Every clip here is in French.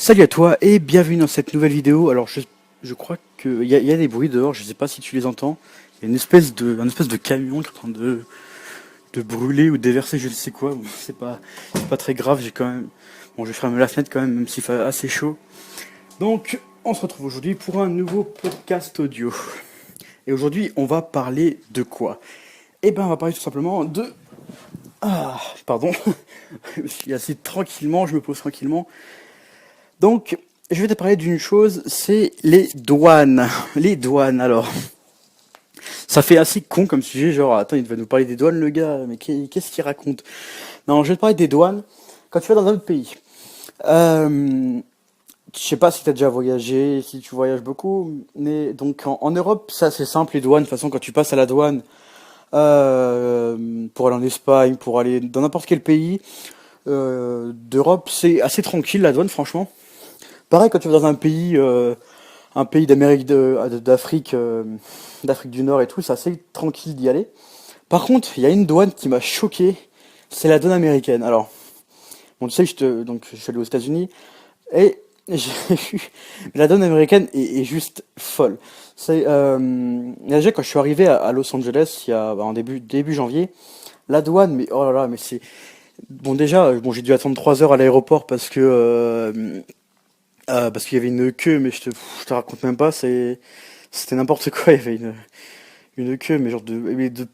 Salut à toi et bienvenue dans cette nouvelle vidéo. Alors je crois qu'il y a des bruits dehors, je sais pas si tu les entends. Il y a une espèce de camion qui est en train de brûler ou déverser je ne sais quoi. Bon, c'est pas très grave, j'ai quand même. Bon, je vais fermer la fenêtre quand même s'il fait assez chaud. Donc on se retrouve aujourd'hui pour un nouveau podcast audio. Et aujourd'hui on va parler de quoi? Eh ben on va parler tout simplement de. Ah, pardon. Je suis assis tranquillement, je me pose tranquillement. Donc, je vais te parler d'une chose, c'est les douanes. Les douanes, alors. Ça fait assez con comme sujet, genre, attends, il va nous parler des douanes, le gars, mais qu'est-ce qu'il raconte? Non, je vais te parler des douanes quand tu vas dans un autre pays. Je sais pas si tu as déjà voyagé, si tu voyages beaucoup, mais donc en Europe, c'est assez simple, les douanes. De toute façon, quand tu passes à la douane, pour aller en Espagne, pour aller dans n'importe quel pays d'Europe, c'est assez tranquille, la douane, franchement. Pareil, quand tu vas dans un pays d'Afrique du Nord et tout, c'est assez tranquille d'y aller. Par contre, il y a une douane qui m'a choqué, c'est la douane américaine. Alors, bon, tu sais, donc, je suis allé aux États-Unis et j'ai vu, la douane américaine est juste folle. Déjà quand je suis arrivé à Los Angeles, en début janvier, la douane, mais oh là là, mais c'est bon déjà, bon j'ai dû attendre 3 heures à l'aéroport parce qu'il y avait une queue, mais je te raconte même pas, c'était n'importe quoi. Il y avait une queue, mais genre de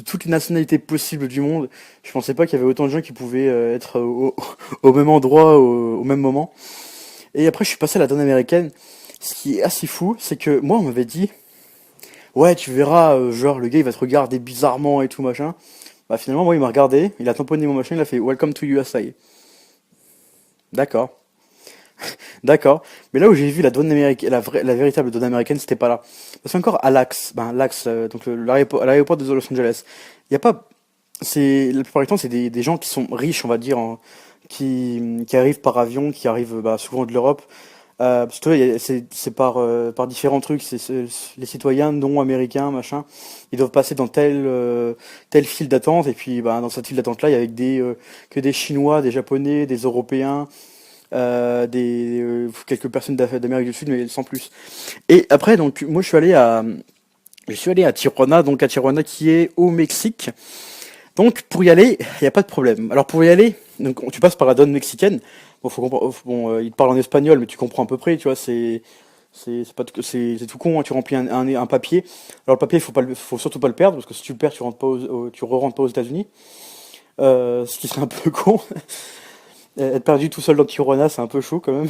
toutes les nationalités possibles du monde. Je pensais pas qu'il y avait autant de gens qui pouvaient être au même endroit, au même moment. Et après, je suis passé à la donne américaine. Ce qui est assez fou, c'est que moi, on m'avait dit, ouais, tu verras, genre, le gars, il va te regarder bizarrement et tout, machin. Bah, finalement, moi, il m'a regardé, il a tamponné mon machin, il a fait Welcome to USA. D'accord. D'accord. Mais là où j'ai vu la douane américaine, la véritable douane américaine, c'était pas là. Parce qu'encore à l'Axe, donc l'aéroport de Los Angeles, il y a pas, la plupart du temps, c'est des gens qui sont riches, on va dire, qui arrivent par avion, qui arrivent souvent de l'Europe. Parce que tu vois, c'est par différents trucs. Les citoyens non américains, machin, ils doivent passer dans telle file d'attente. Et puis, dans cette file d'attente-là, il y a que des Chinois, des Japonais, des Européens quelques personnes d'Amérique du Sud, mais sans plus. Et après, donc, moi, je suis allé à Tijuana, donc à Tijuana qui est au Mexique. Donc, pour y aller, il n'y a pas de problème. Alors, pour y aller, donc, tu passes par la douane mexicaine. Bon, ils te parlent en espagnol, mais tu comprends à peu près, tu vois, c'est pas tout- c'est tout con, hein, tu remplis un papier. Alors, le papier, faut surtout pas le perdre, parce que si tu le perds, tu re-rentres pas aux États-Unis. Ce qui serait un peu con. Être perdu tout seul dans Tijuana, c'est un peu chaud quand même.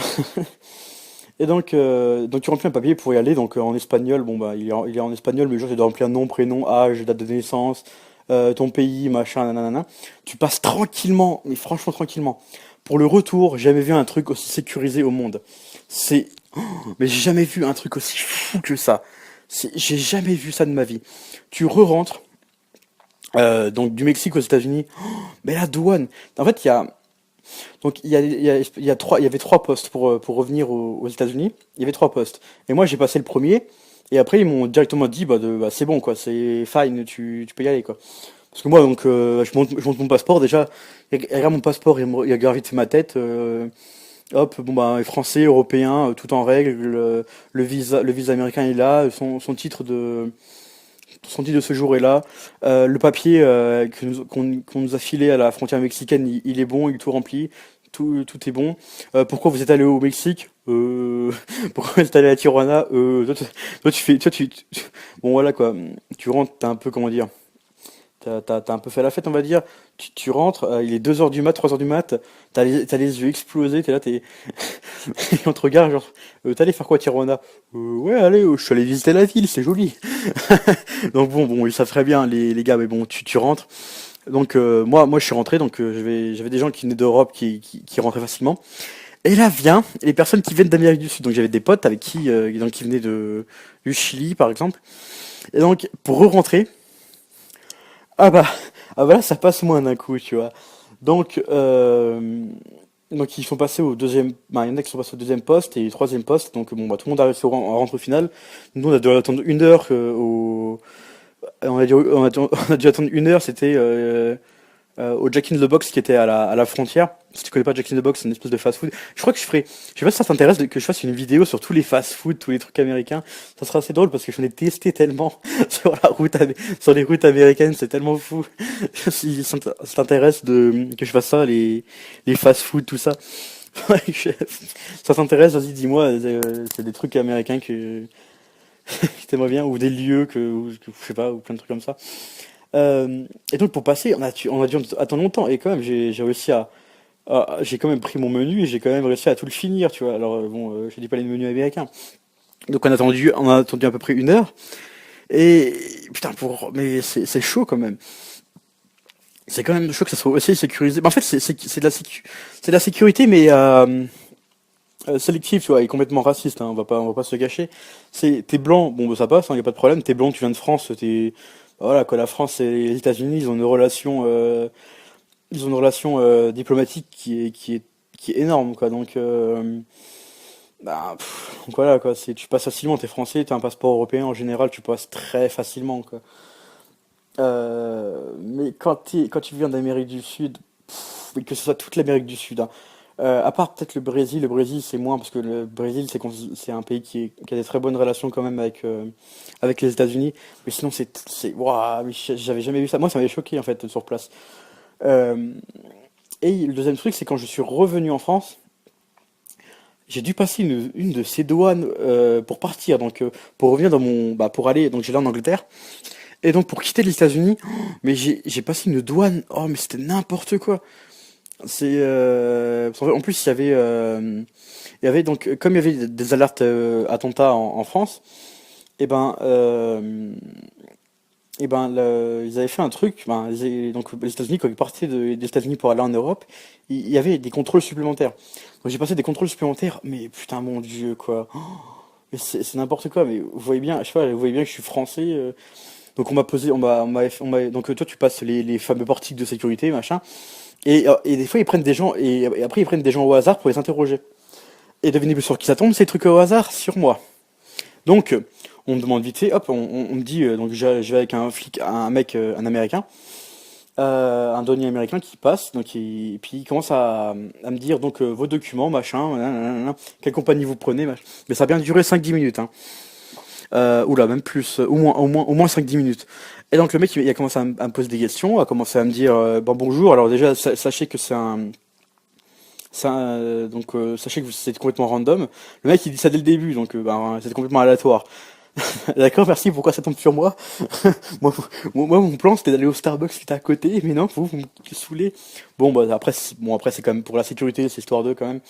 Et donc tu remplis un papier pour y aller, donc en espagnol, bon il est en espagnol, mais genre tu dois remplir nom, prénom, âge, date de naissance, ton pays, machin, nanana. Tu passes tranquillement, mais franchement tranquillement. Pour le retour, j'ai jamais vu un truc aussi sécurisé au monde. C'est, mais j'ai jamais vu un truc aussi fou que ça. J'ai jamais vu ça de ma vie. Tu re-rentres, donc du Mexique aux États-Unis, mais la douane. En fait, donc il y avait trois postes pour revenir aux États-Unis. Il y avait trois postes. Et moi j'ai passé le premier. Et après ils m'ont directement dit c'est bon quoi, c'est fine, tu peux y aller quoi. Parce que moi donc je monte mon passeport déjà. Il regarde mon passeport, il a gravité ma tête. Hop, bon français, européen, tout en règle. Le visa américain est là, son titre de ce jour est là. Le papier qu'on nous a filé à la frontière mexicaine, il est bon, il est tout rempli. Tout est bon. Pourquoi vous êtes allé au Mexique? Pourquoi vous êtes allé à Tijuana? Toi, tu fais, bon voilà quoi. Tu rentres, t'as un peu comment dire. T'as un peu fait la fête, on va dire. Tu rentres, il est 2 heures du mat, 3 heures du mat, t'as les yeux explosés, t'es là, et on te regarde, genre, t'es allé faire quoi à Tijuana? Ouais, allez, je suis allé visiter la ville, c'est joli. Donc bon, ils savent très bien, les gars, mais bon, tu rentres. Donc moi, je suis rentré, donc j'avais des gens qui venaient d'Europe qui rentraient facilement. Et là vient les personnes qui viennent d'Amérique du Sud. Donc j'avais des potes avec qui venaient du Chili, par exemple. Et donc, pour re-rentrer, ah bah, là, ça passe moins d'un coup, tu vois. Donc, ils sont passés au deuxième, il y en a qui sont passés au deuxième poste et au troisième poste. Donc, bon, tout le monde a réussi à rentrer au final. Nous, on a dû attendre 1 heure on a dû attendre 1 heure, c'était au Jack in the Box qui était à la frontière. Si tu connais pas Jack in the Box, c'est une espèce de fast-food. Je crois que je sais pas si ça t'intéresse que je fasse une vidéo sur tous les fast-food, tous les trucs américains. Ça sera assez drôle parce que j'en ai testé tellement sur sur les routes américaines, c'est tellement fou. Si ça t'intéresse que je fasse ça, les fast-food, tout ça. Ouais, ça t'intéresse, vas-y, dis-moi, c'est des trucs américains que t'aimerais bien, ou des lieux je sais pas, ou plein de trucs comme ça. Et donc pour passer, on a dû attendre longtemps, et quand même j'ai réussi j'ai quand même pris mon menu et j'ai quand même réussi à tout le finir, tu vois. Alors bon, je dis pas les menus américains. Donc on a attendu à peu près 1 heure, et putain mais c'est chaud quand même. C'est quand même chaud que ça soit aussi sécurisé. Mais en fait c'est de la sécurité, mais sélective, tu vois, et complètement raciste, hein, on va pas se cacher. T'es blanc, bon, bah, ça passe, y a pas de problème. T'es blanc, tu viens de France, bah, voilà, quoi, la France et les États-Unis, ils ont une relation diplomatique qui est énorme, quoi. Donc, donc voilà, quoi, tu passes facilement, t'es français, t'as un passeport européen, en général, tu passes très facilement, quoi. Mais quand tu viens d'Amérique du Sud, et que ce soit toute l'Amérique du Sud, hein, à part peut-être le Brésil c'est moins parce que le Brésil c'est un pays qui a des très bonnes relations quand même avec les États-Unis, mais sinon waouh, mais j'avais jamais vu ça. Moi ça m'avait choqué en fait sur place. Euh, et le deuxième truc c'est quand je suis revenu en France, j'ai dû passer une de ces douanes pour partir, donc pour revenir pour aller, donc j'allais en Angleterre. Et donc pour quitter les États-Unis, mais j'ai passé une douane. Oh mais c'était n'importe quoi. Parce qu'en fait, en plus il y avait donc comme il y avait des alertes attentats en France, et ben ils avaient fait un truc. Donc les États-Unis quand ils partaient des États-Unis pour aller en Europe, il y avait des contrôles supplémentaires. Donc j'ai passé des contrôles supplémentaires, mais putain mon Dieu quoi. Oh, mais c'est n'importe quoi. Mais vous voyez bien, je sais pas, vous voyez bien que je suis français. Donc on m'a posé, donc toi tu passes les fameux portiques de sécurité machin. Et des fois, ils prennent des gens, et après, ils prennent des gens au hasard pour les interroger. Et devinez sur qui ça tombe, ces trucs au hasard, sur moi. Donc, on me demande vite fait, hop, on me dit, donc je vais avec un flic, un mec, un américain, un douanier américain qui passe, et puis il commence à me dire, donc, vos documents, machin, nanana, quelle compagnie vous prenez, machin. Mais ça a bien duré 5-10 minutes, hein. Oula, même plus, au moins 5-10 minutes. Et donc le mec, il a commencé à me poser des questions, a commencé à me dire, bon bonjour, alors déjà, sachez que sachez que c'est complètement random. Le mec, il dit ça dès le début, donc c'est complètement aléatoire. D'accord, merci, pourquoi ça tombe sur moi? moi, mon plan, c'était d'aller au Starbucks qui était à côté, mais non, vous me saoulez. Bon, bah après, c'est quand même pour la sécurité, c'est histoire d'eux quand même.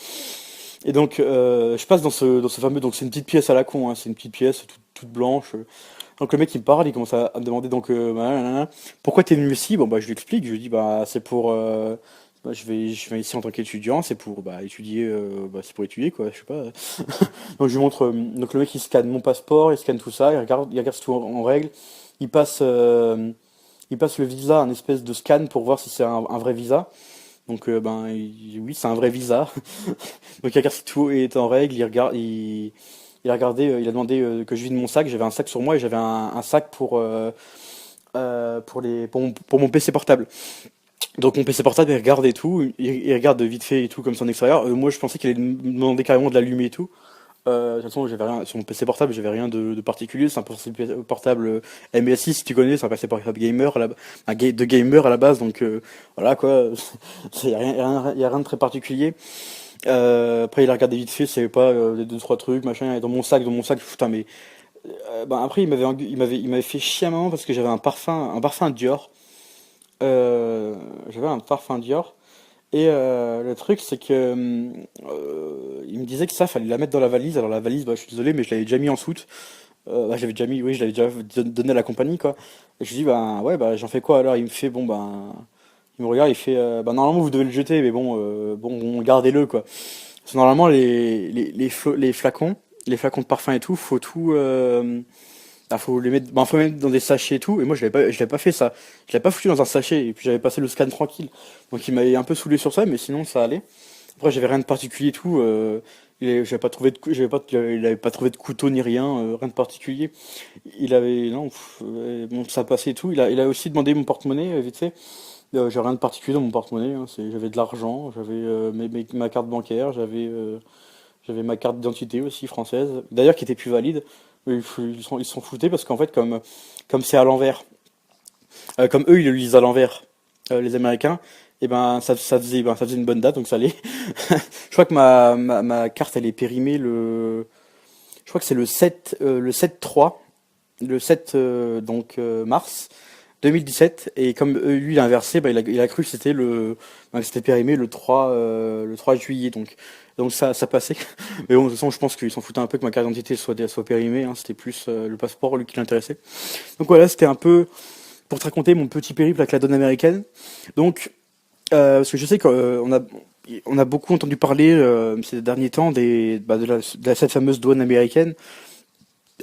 Et donc, je passe dans ce fameux, donc c'est une petite pièce à la con, hein, c'est une petite pièce toute blanche. Donc le mec il me parle, il commence à me demander donc nanana, pourquoi t'es venu ici? Bon bah je lui explique, je lui dis bah c'est pour je vais ici en tant qu'étudiant, c'est pour étudier c'est pour étudier quoi, je sais pas. Donc je lui montre donc le mec il scanne mon passeport, il scanne tout ça, il regarde si tout en règle, il passe il passe le visa, un espèce de scan pour voir si c'est un vrai visa. Donc oui, c'est un vrai visa. Donc il regarde si tout est en règle, il a regardé, il a demandé que je vide mon sac. J'avais un sac sur moi et j'avais un sac pour mon PC portable. Donc mon PC portable, il regarde et tout, il regarde vite fait et tout comme son extérieur. Moi, je pensais qu'il allait me demander carrément de l'allumer et tout. De toute façon, j'avais rien sur mon PC portable, j'avais rien de particulier. C'est un PC portable MSI, si tu connais, c'est un PC portable gamer, de gamer à la base. Donc voilà quoi, y a rien de très particulier. Après, il a regardé vite fait, c'est pas les deux trois trucs, machin. Et dans mon sac, putain, mais après, il m'avait fait chier à un moment parce que un parfum Dior. J'avais un parfum Dior. Et le truc, c'est que il me disait que ça, fallait la mettre dans la valise. Alors la valise, je suis désolé, mais je l'avais déjà mis en soute. J'avais déjà mis, oui, je l'avais déjà donné à la compagnie, quoi. Et je lui dis, bah ouais, bah j'en fais quoi alors? Il me fait, bon, il me regarde, il fait, bah normalement vous devez le jeter, mais bon, gardez-le, quoi. Parce que normalement, les flacons de parfum et tout, faut tout, faut les mettre, faut les mettre dans des sachets et tout. Et moi, je l'avais pas fait ça. Je l'avais pas foutu dans un sachet. Et puis j'avais passé le scan tranquille. Donc il m'avait un peu saoulé sur ça, mais sinon ça allait. Après, j'avais rien de particulier et tout. J'avais pas trouvé il avait pas trouvé de couteau ni rien, rien de particulier. Il avait, non, bon, ça passait et tout. Il a aussi demandé mon porte-monnaie, vite fait. J'ai rien de particulier dans mon porte-monnaie, hein. J'avais de l'argent, j'avais ma carte bancaire, j'avais ma carte d'identité aussi française, d'ailleurs qui était plus valide. Mais ils sont foutés parce qu'en fait, comme c'est à l'envers, comme eux ils le lisent à l'envers, les Américains, et ça faisait une bonne date, donc ça allait. Je crois que ma carte elle est périmée je crois que c'est le 7-3, le 7 mars 2017, et comme lui il a inversé, il a cru que que c'était périmé le 3 juillet, donc ça passait. Mais bon, de toute façon, je pense qu'ils s'en foutaient un peu que ma carte d'identité soit périmée, hein. C'était plus le passeport lui qui l'intéressait. Donc voilà, c'était un peu pour te raconter mon petit périple avec la donne américaine. Donc, parce que je sais on a beaucoup entendu parler ces derniers temps cette fameuse douane américaine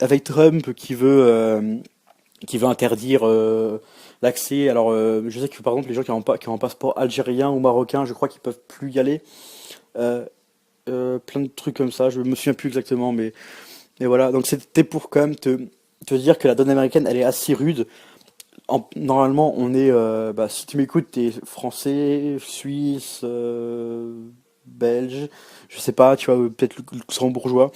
avec Trump qui veut interdire l'accès. Alors, je sais que par exemple, les gens qui ont un passeport algérien ou marocain, je crois qu'ils peuvent plus y aller. Euh, Plein de trucs comme ça, je me souviens plus exactement, mais voilà. Donc, c'était pour quand même te dire que la donne américaine, elle est assez rude. Normalement, si tu m'écoutes, t'es français, suisse, belge, je sais pas, tu vois, peut-être luxembourgeois.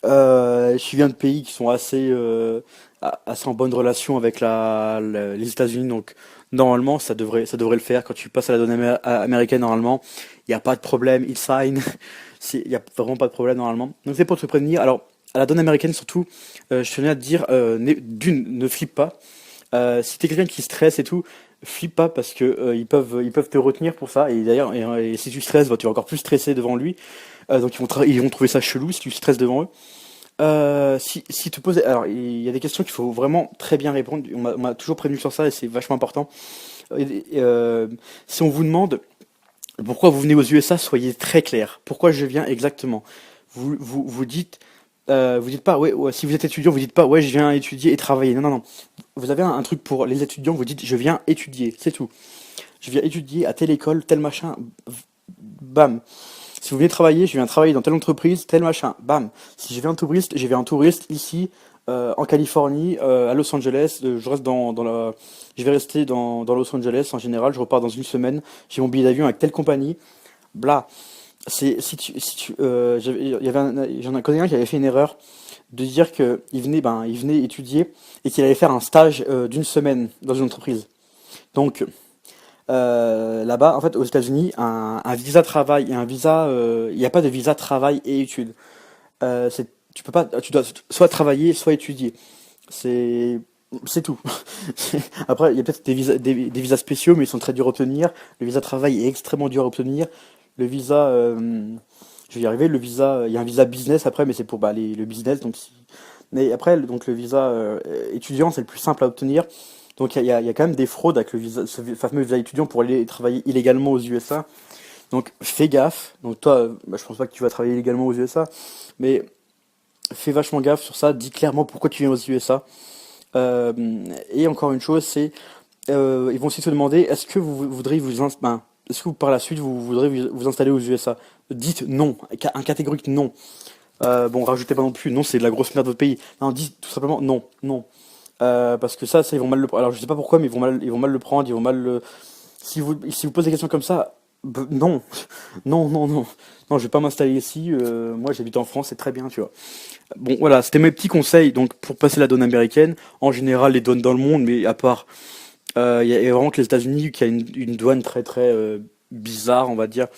Je viens de pays qui sont assez en bonne relation avec les États-Unis, donc normalement ça devrait le faire. Quand tu passes à la donne américaine, normalement, il n'y a pas de problème, ils signent, il n'y a vraiment pas de problème normalement. Donc c'est pour te prévenir. Alors, à la donne américaine surtout, je tenais à te dire, ne flippe pas. Si t'es quelqu'un qui stresse et tout, flippe pas parce que ils peuvent te retenir pour ça. Et d'ailleurs, et si tu stresses, bah, tu vas encore plus stresser devant lui. Donc ils vont trouver ça chelou si tu stresses devant eux. Si tu poses, alors il y a des questions qu'il faut vraiment très bien répondre. On m'a toujours prévenu sur ça et c'est vachement important. Si on vous demande pourquoi vous venez aux USA, soyez très clair. Pourquoi je viens exactement? Vous dites pas ouais, si vous êtes étudiant, vous dites pas ouais je viens étudier et travailler. Non non non. Vous avez un truc pour les étudiants, vous dites je viens étudier, c'est tout. Je viens étudier à telle école, tel machin, bam. Si vous venez travailler, je viens travailler dans telle entreprise, tel machin, bam. Si je viens en touriste ici, en Californie, à Los Angeles, je vais rester dans Los Angeles en général, je repars dans une semaine, j'ai mon billet d'avion avec telle compagnie, bla. Si tu, j'en ai connu un qui avait fait une erreur de dire que il venait étudier et qu'il allait faire un stage d'une semaine dans une entreprise. Donc, là-bas, en fait, aux États-Unis, un visa travail et il n'y a pas de visa travail et études. Tu peux pas, tu dois soit travailler, soit étudier. C'est, c'est tout. Après, il y a peut-être des visas spéciaux, mais ils sont très durs à obtenir. Le visa travail est extrêmement dur à obtenir. Le visa, je vais y arriver. Il y a un visa business après, mais c'est pour le business. Mais après, donc le visa étudiant, c'est le plus simple à obtenir. Donc il y a quand même des fraudes avec ce fameux visa étudiant pour aller travailler illégalement aux USA. Donc fais gaffe. Donc toi, je pense pas que tu vas travailler illégalement aux USA, mais fais vachement gaffe sur ça. Dis clairement pourquoi tu viens aux USA. Euh, et encore une chose, c'est ils vont aussi te demander est-ce que vous voudriez est-ce que par la suite vous voudrez vous installer aux USA? Dites non, un catégorique non. Bon, rajoutez pas non plus non, c'est de la grosse merde de votre pays. Non, dites tout simplement non, non. Parce que ça, ils vont mal le prendre. Alors je sais pas pourquoi, mais ils vont mal le prendre, ils vont mal le. Si vous posez des questions comme ça, non, non, non, non, non, je vais pas m'installer ici. Moi, j'habite en France, c'est très bien, tu vois. Bon, voilà, c'était mes petits conseils. Donc, pour passer la douane américaine, en général, les douanes dans le monde, mais à part, il y a vraiment que les États-Unis qui a une douane très, très bizarre, on va dire.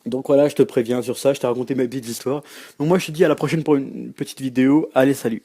Donc voilà, je te préviens sur ça. Je t'ai raconté ma petite histoire. Donc moi, je te dis à la prochaine pour une petite vidéo. Allez, salut.